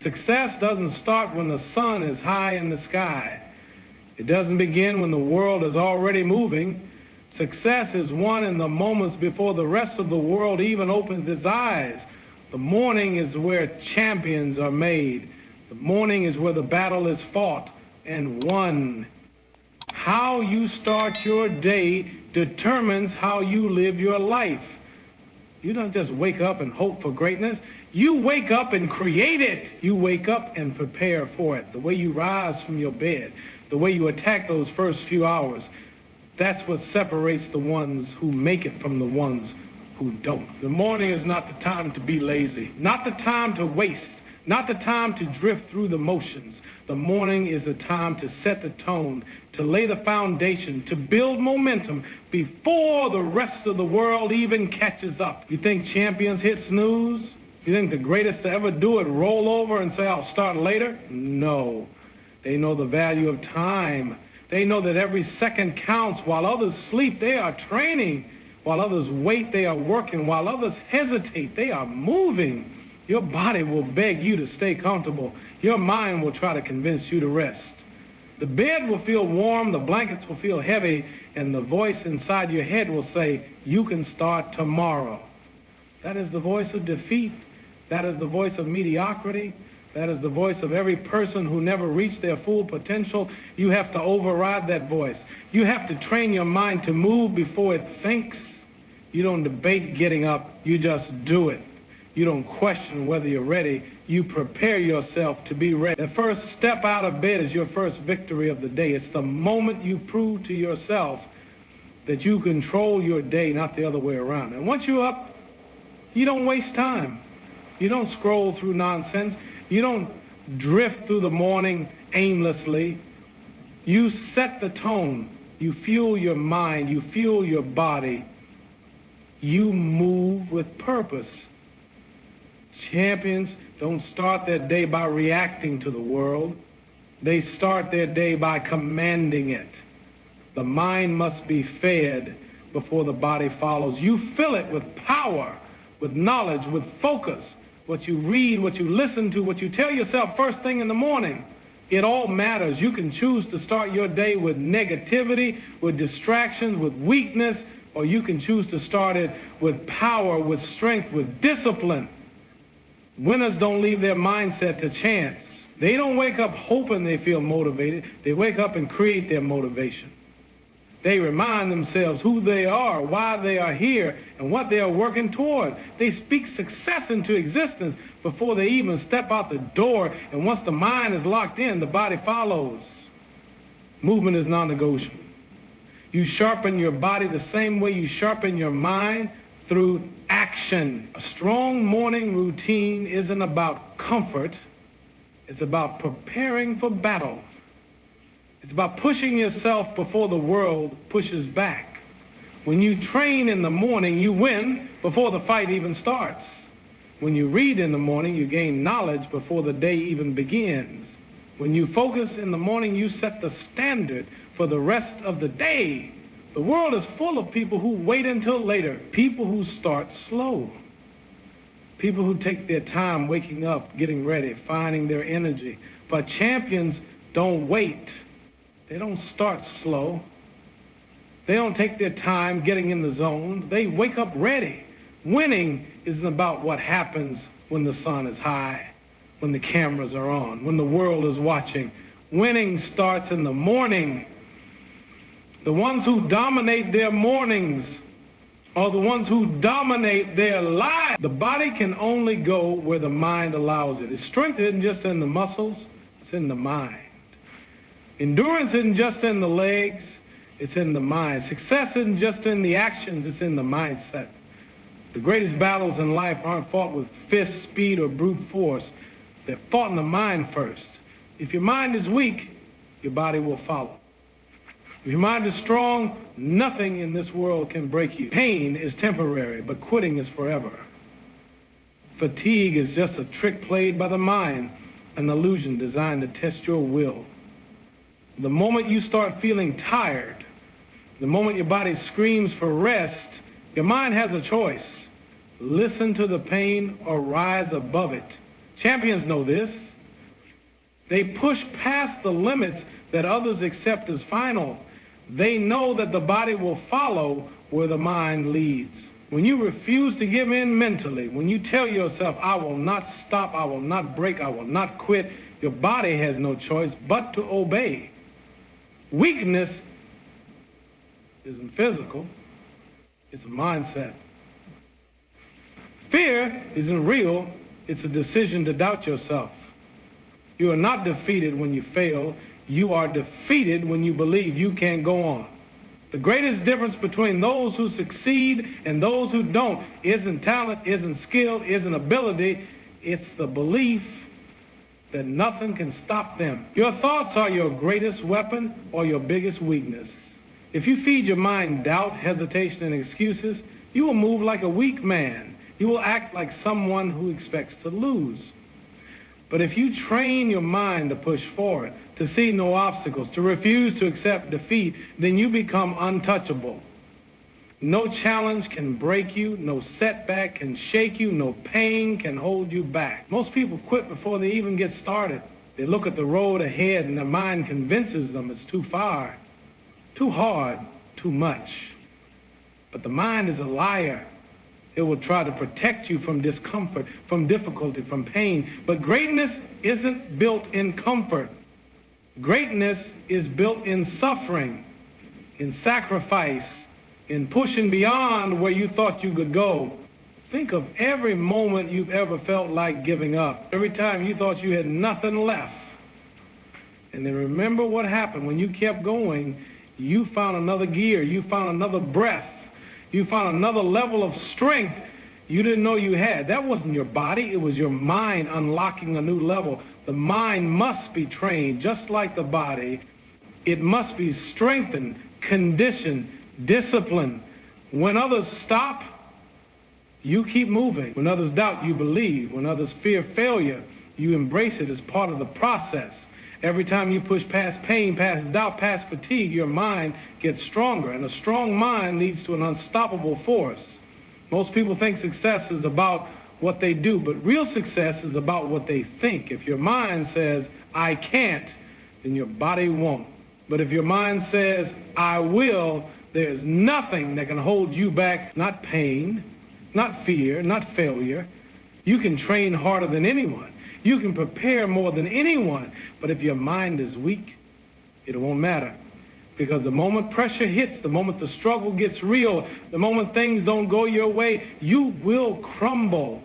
Success doesn't start when the sun is high in the sky. It doesn't begin when the world is already moving. Success is won in the moments before the rest of the world even opens its eyes. The morning is where champions are made. The morning is where the battle is fought and won. How you start your day determines how you live your life. You don't just wake up and hope for greatness. You wake up and create it. You wake up and prepare for it. The way you rise from your bed, the way you attack those first few hours, that's what separates the ones who make it from the ones who don't. The morning is not the time to be lazy, not the time to waste, not the time to drift through the motions. The morning is the time to set the tone, to lay the foundation, to build momentum before the rest of the world even catches up. You think champions hit snooze? You think the greatest to ever do it roll over and say, I'll start later? No. They know the value of time. They know that every second counts. While others sleep, they are training. While others wait, they are working. While others hesitate, they are moving. Your body will beg you to stay comfortable. Your mind will try to convince you to rest. The bed will feel warm, the blankets will feel heavy, and the voice inside your head will say, you can start tomorrow. That is the voice of defeat. That is the voice of mediocrity. That is the voice of every person who never reached their full potential. You have to override that voice. You have to train your mind to move before it thinks. You don't debate getting up, you just do it. You don't question whether you're ready. You prepare yourself to be ready. The first step out of bed is your first victory of the day. It's the moment you prove to yourself that you control your day, not the other way around. And once you're up, you don't waste time. You don't scroll through nonsense. You don't drift through the morning aimlessly. You set the tone. You fuel your mind. You fuel your body. You move with purpose. Champions don't start their day by reacting to the world. They start their day by commanding it. The mind must be fed before the body follows. You fill it with power, with knowledge, with focus. What you read, what you listen to, what you tell yourself first thing in the morning, it all matters. You can choose to start your day with negativity, with distractions, with weakness, or you can choose to start it with power, with strength, with discipline. Winners don't leave their mindset to chance. They don't wake up hoping they feel motivated. They wake up and create their motivation. They remind themselves who they are, why they are here, and what they are working toward. They speak success into existence before they even step out the door, and once the mind is locked in, the body follows. Movement is non-negotiable. You sharpen your body the same way you sharpen your mind, through action. A strong morning routine isn't about comfort. It's about preparing for battle. It's about pushing yourself before the world pushes back. When you train in the morning, you win before the fight even starts. When you read in the morning, you gain knowledge before the day even begins. When you focus in the morning, you set the standard for the rest of the day. The world is full of people who wait until later, people who start slow, people who take their time waking up, getting ready, finding their energy. But champions don't wait. They don't start slow. They don't take their time getting in the zone. They wake up ready. Winning isn't about what happens when the sun is high, when the cameras are on, when the world is watching. Winning starts in the morning. The ones who dominate their mornings are the ones who dominate their lives. The body can only go where the mind allows it. Its strength isn't just in the muscles, it's in the mind. Endurance isn't just in the legs, it's in the mind. Success isn't just in the actions, it's in the mindset. The greatest battles in life aren't fought with fists, speed, or brute force. They're fought in the mind first. If your mind is weak, your body will follow. If your mind is strong, nothing in this world can break you. Pain is temporary, but quitting is forever. Fatigue is just a trick played by the mind, an illusion designed to test your will. The moment you start feeling tired, the moment your body screams for rest, your mind has a choice. Listen to the pain or rise above it. Champions know this. They push past the limits that others accept as final. They know that the body will follow where the mind leads. When you refuse to give in mentally, when you tell yourself, I will not stop, I will not break, I will not quit, your body has no choice but to obey. Weakness isn't physical, it's a mindset. Fear isn't real, it's a decision to doubt yourself. You are not defeated when you fail, you are defeated when you believe you can't go on. The greatest difference between those who succeed and those who don't isn't talent, isn't skill, isn't ability. It's the belief that nothing can stop them. Your thoughts are your greatest weapon or your biggest weakness. If you feed your mind doubt, hesitation, and excuses, you will move like a weak man. You will act like someone who expects to lose. But if you train your mind to push forward, to see no obstacles, to refuse to accept defeat, then you become untouchable. No challenge can break you, no setback can shake you, no pain can hold you back. Most people quit before they even get started. They look at the road ahead and their mind convinces them it's too far, too hard, too much. But the mind is a liar. It will try to protect you from discomfort, from difficulty, from pain. But greatness isn't built in comfort. Greatness is built in suffering, in sacrifice, in pushing beyond where you thought you could go. Think of every moment you've ever felt like giving up. Every time you thought you had nothing left. And then remember what happened. When you kept going, you found another gear. You found another breath. You found another level of strength you didn't know you had. That wasn't your body. It was your mind unlocking a new level. The mind must be trained just like the body. It must be strengthened, conditioned, disciplined. When others stop, you keep moving. When others doubt, you believe. When others fear failure, you embrace it as part of the process. Every time you push past pain, past doubt, past fatigue, your mind gets stronger. And a strong mind leads to an unstoppable force. Most people think success is about what they do, but real success is about what they think. If your mind says, I can't, then your body won't. But if your mind says, I will, there is nothing that can hold you back. Not pain, not fear, not failure. You can train harder than anyone. You can prepare more than anyone, but if your mind is weak, it won't matter. Because the moment pressure hits, the moment the struggle gets real, the moment things don't go your way, you will crumble.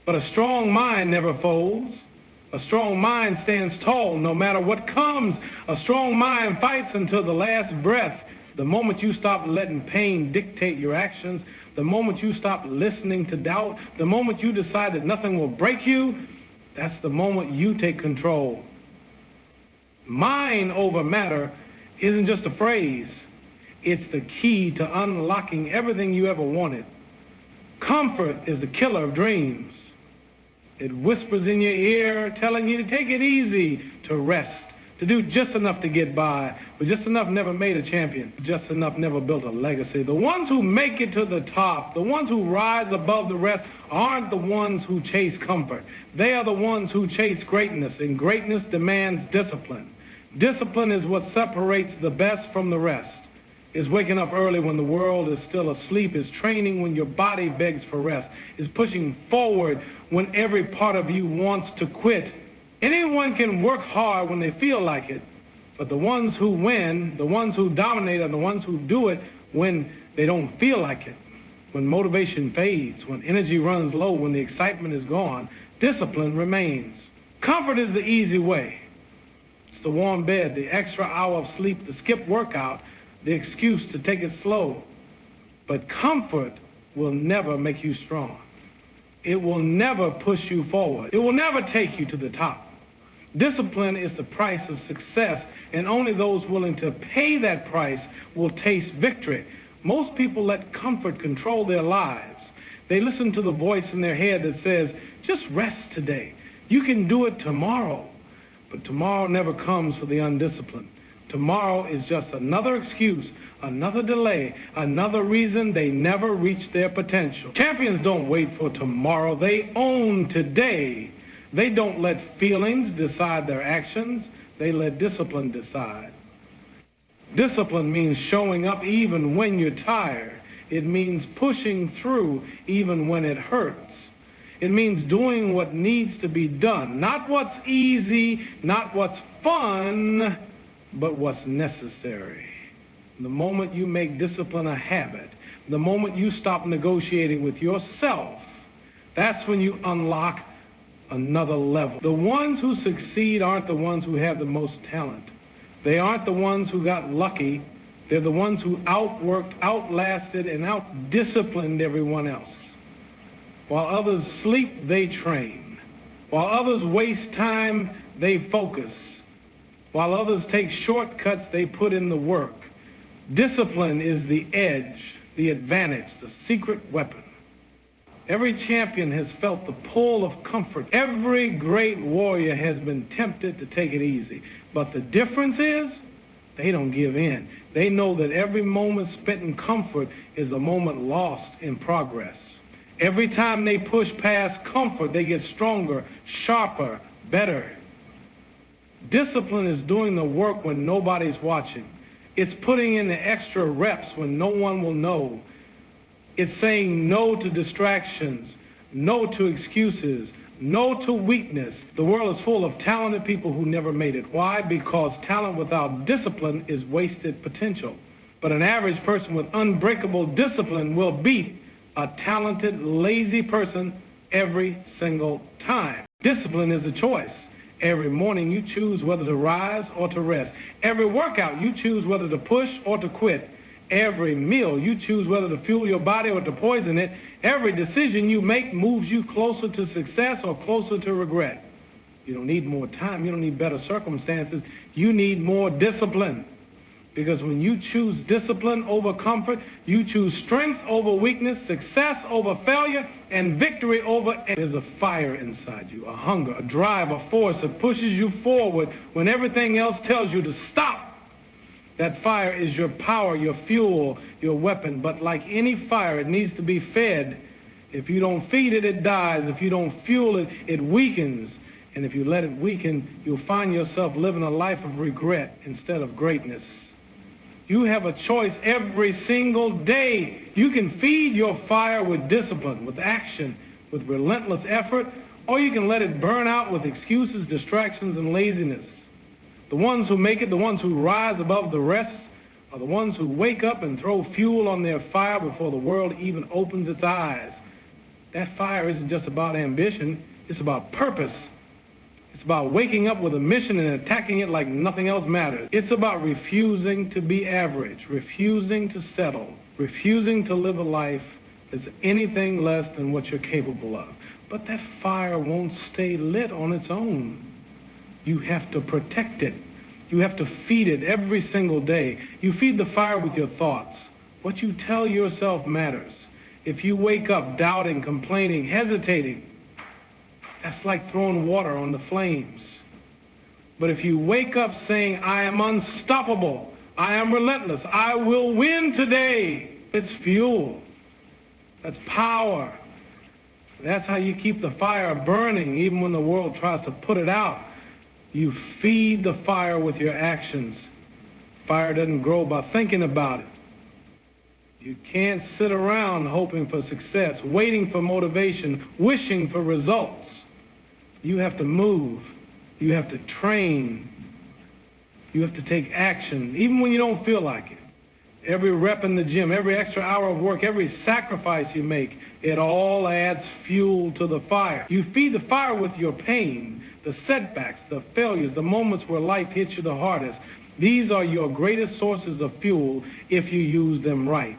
But a strong mind never folds. A strong mind stands tall no matter what comes. A strong mind fights until the last breath. The moment you stop letting pain dictate your actions, the moment you stop listening to doubt, the moment you decide that nothing will break you, that's the moment you take control. Mind over matter isn't just a phrase. It's the key to unlocking everything you ever wanted. Comfort is the killer of dreams. It whispers in your ear, telling you to take it easy, to rest, to do just enough to get by. But just enough never made a champion. Just enough never built a legacy. The ones who make it to the top, the ones who rise above the rest, aren't the ones who chase comfort. They are the ones who chase greatness, and greatness demands discipline. Discipline is what separates the best from the rest. Is waking up early when the world is still asleep, is training when your body begs for rest, is pushing forward when every part of you wants to quit. Anyone can work hard when they feel like it, but the ones who win, the ones who dominate, are the ones who do it when they don't feel like it. When motivation fades, when energy runs low, when the excitement is gone, discipline remains. Comfort is the easy way. It's the warm bed, the extra hour of sleep, the skipped workout, the excuse to take it slow. But comfort will never make you strong. It will never push you forward. It will never take you to the top. Discipline is the price of success, and only those willing to pay that price will taste victory. Most people let comfort control their lives. They listen to the voice in their head that says, just rest today. You can do it tomorrow. But tomorrow never comes for the undisciplined. Tomorrow is just another excuse, another delay, another reason they never reach their potential. Champions don't wait for tomorrow. They own today. They don't let feelings decide their actions. They let discipline decide. Discipline means showing up even when you're tired. It means pushing through even when it hurts. It means doing what needs to be done. Not what's easy, not what's fun, but what's necessary. The moment you make discipline a habit, the moment you stop negotiating with yourself, that's when you unlock another level. The ones who succeed aren't the ones who have the most talent. They aren't the ones who got lucky. They're the ones who outworked, outlasted, and outdisciplined everyone else. While others sleep, they train. While others waste time, they focus. While others take shortcuts, they put in the work. Discipline is the edge, the advantage, the secret weapon. Every champion has felt the pull of comfort. Every great warrior has been tempted to take it easy. But the difference is, they don't give in. They know that every moment spent in comfort is a moment lost in progress. Every time they push past comfort, they get stronger, sharper, better. Discipline is doing the work when nobody's watching. It's putting in the extra reps when no one will know. It's saying no to distractions, no to excuses, no to weakness. The world is full of talented people who never made it. Why? Because talent without discipline is wasted potential. But an average person with unbreakable discipline will beat a talented, lazy person every single time. Discipline is a choice. Every morning you choose whether to rise or to rest. Every workout you choose whether to push or to quit. Every meal you choose whether to fuel your body or to poison it. Every decision you make moves you closer to success or closer to regret. You don't need more time. You don't need better circumstances. You need more discipline. Because when you choose discipline over comfort, you choose strength over weakness, success over failure, and victory over... There's a fire inside you, a hunger, a drive, a force that pushes you forward when everything else tells you to stop. That fire is your power, your fuel, your weapon. But like any fire, it needs to be fed. If you don't feed it, it dies. If you don't fuel it, it weakens. And if you let it weaken, you'll find yourself living a life of regret instead of greatness. You have a choice every single day. You can feed your fire with discipline, with action, with relentless effort, or you can let it burn out with excuses, distractions, and laziness. The ones who make it, the ones who rise above the rest, are the ones who wake up and throw fuel on their fire before the world even opens its eyes. That fire isn't just about ambition, it's about purpose. It's about waking up with a mission and attacking it like nothing else matters. It's about refusing to be average, refusing to settle, refusing to live a life that's anything less than what you're capable of. But that fire won't stay lit on its own. You have to protect it. You have to feed it every single day. You feed the fire with your thoughts. What you tell yourself matters. If you wake up doubting, complaining, hesitating, that's like throwing water on the flames. But if you wake up saying, I am unstoppable, I am relentless, I will win today, it's fuel. That's power. That's how you keep the fire burning even when the world tries to put it out. You feed the fire with your actions. Fire doesn't grow by thinking about it. You can't sit around hoping for success, waiting for motivation, wishing for results. You have to move. You have to train. You have to take action, even when you don't feel like it. Every rep in the gym, every extra hour of work, every sacrifice you make, it all adds fuel to the fire. You feed the fire with your pain, the setbacks, the failures, the moments where life hits you the hardest. These are your greatest sources of fuel if you use them right.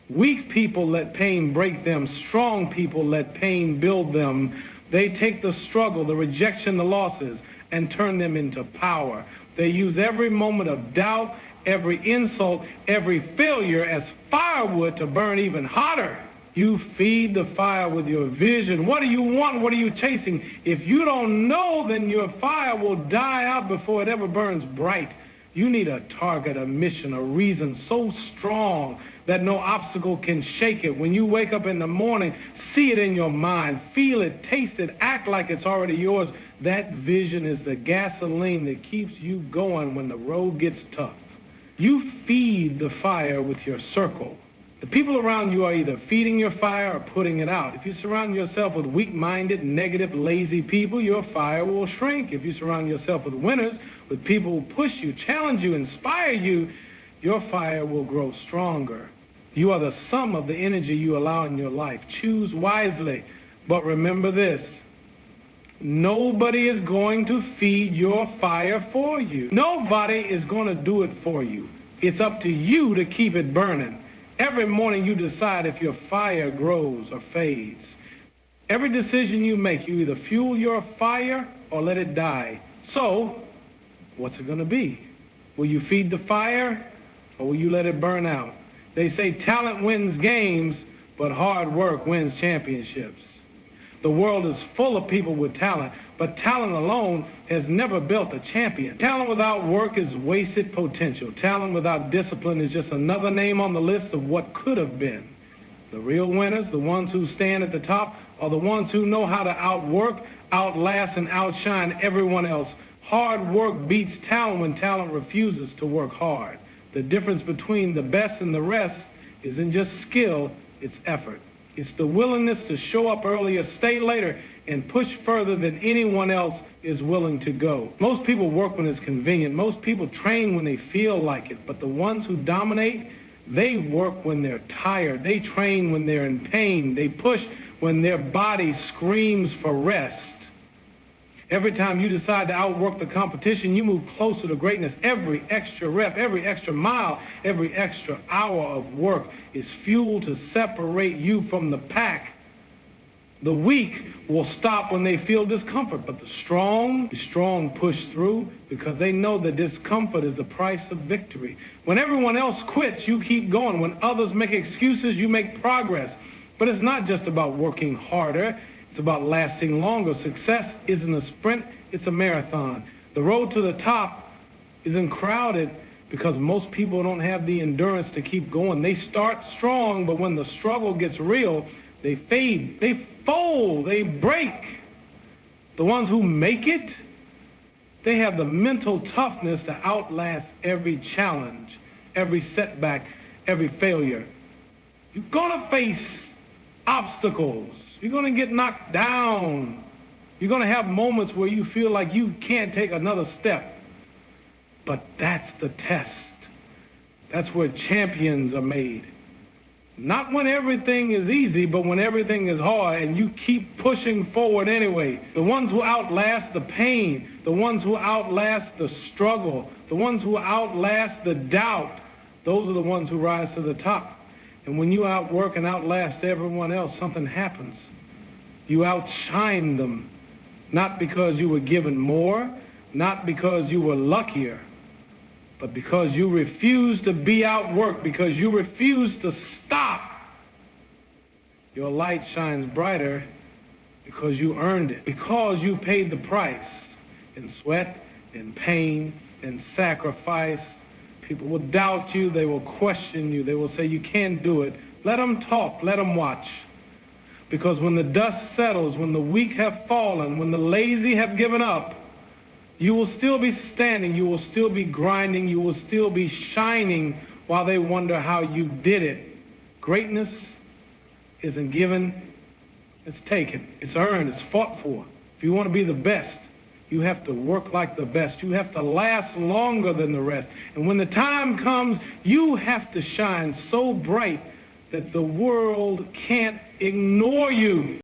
Weak people let pain break them. Strong people let pain build them. They take the struggle, the rejection, the losses, and turn them into power. They use every moment of doubt, every insult, every failure as firewood to burn even hotter. You feed the fire with your vision. What do you want? What are you chasing? If you don't know, then your fire will die out before it ever burns bright. You need a target, a mission, a reason so strong that no obstacle can shake it. When you wake up in the morning, see it in your mind, feel it, taste it, act like it's already yours. That vision is the gasoline that keeps you going when the road gets tough. You feed the fire with your circle. The people around you are either feeding your fire or putting it out. If you surround yourself with weak-minded, negative, lazy people, your fire will shrink. If you surround yourself with winners, with people who push you, challenge you, inspire you, your fire will grow stronger. You are the sum of the energy you allow in your life. Choose wisely. But remember this: nobody is going to feed your fire for you. Nobody is going to do it for you. It's up to you to keep it burning. Every morning you decide if your fire grows or fades. Every decision you make, you either fuel your fire or let it die. So, what's it going to be? Will you feed the fire or will you let it burn out? They say talent wins games, but hard work wins championships. The world is full of people with talent, but talent alone has never built a champion. Talent without work is wasted potential. Talent without discipline is just another name on the list of what could have been. The real winners, the ones who stand at the top, are the ones who know how to outwork, outlast, and outshine everyone else. Hard work beats talent when talent refuses to work hard. The difference between the best and the rest isn't just skill, it's effort. It's the willingness to show up earlier, stay later, and push further than anyone else is willing to go. Most people work when it's convenient. Most people train when they feel like it. But the ones who dominate, they work when they're tired. They train when they're in pain. They push when their body screams for rest. Every time you decide to outwork the competition, you move closer to greatness. Every extra rep, every extra mile, every extra hour of work is fuel to separate you from the pack. The weak will stop when they feel discomfort, but the strong push through because they know that discomfort is the price of victory. When everyone else quits, you keep going. When others make excuses, you make progress. But it's not just about working harder. It's about lasting longer. Success isn't a sprint, it's a marathon. The road to the top isn't crowded because most people don't have the endurance to keep going. They start strong, but when the struggle gets real, they fade, they fold, they break. The ones who make it, they have the mental toughness to outlast every challenge, every setback, every failure. You're gonna face obstacles. You're going to get knocked down. You're going to have moments where you feel like you can't take another step. But that's the test. That's where champions are made. Not when everything is easy, but when everything is hard and you keep pushing forward anyway. The ones who outlast the pain, the ones who outlast the struggle, the ones who outlast the doubt, those are the ones who rise to the top. And when you outwork and outlast everyone else, something happens. You outshine them, not because you were given more, not because you were luckier, but because you refuse to be outworked, because you refuse to stop. Your light shines brighter because you earned it, because you paid the price in sweat, in pain, in sacrifice. People will doubt you, they will question you, they will say you can't do it. Let them talk, let them watch. Because when the dust settles, when the weak have fallen, when the lazy have given up, you will still be standing, you will still be grinding, you will still be shining while they wonder how you did it. Greatness isn't given, it's taken, it's earned, it's fought for. If you want to be the best, you have to work like the best. You have to last longer than the rest. And when the time comes, you have to shine so bright that the world can't ignore you.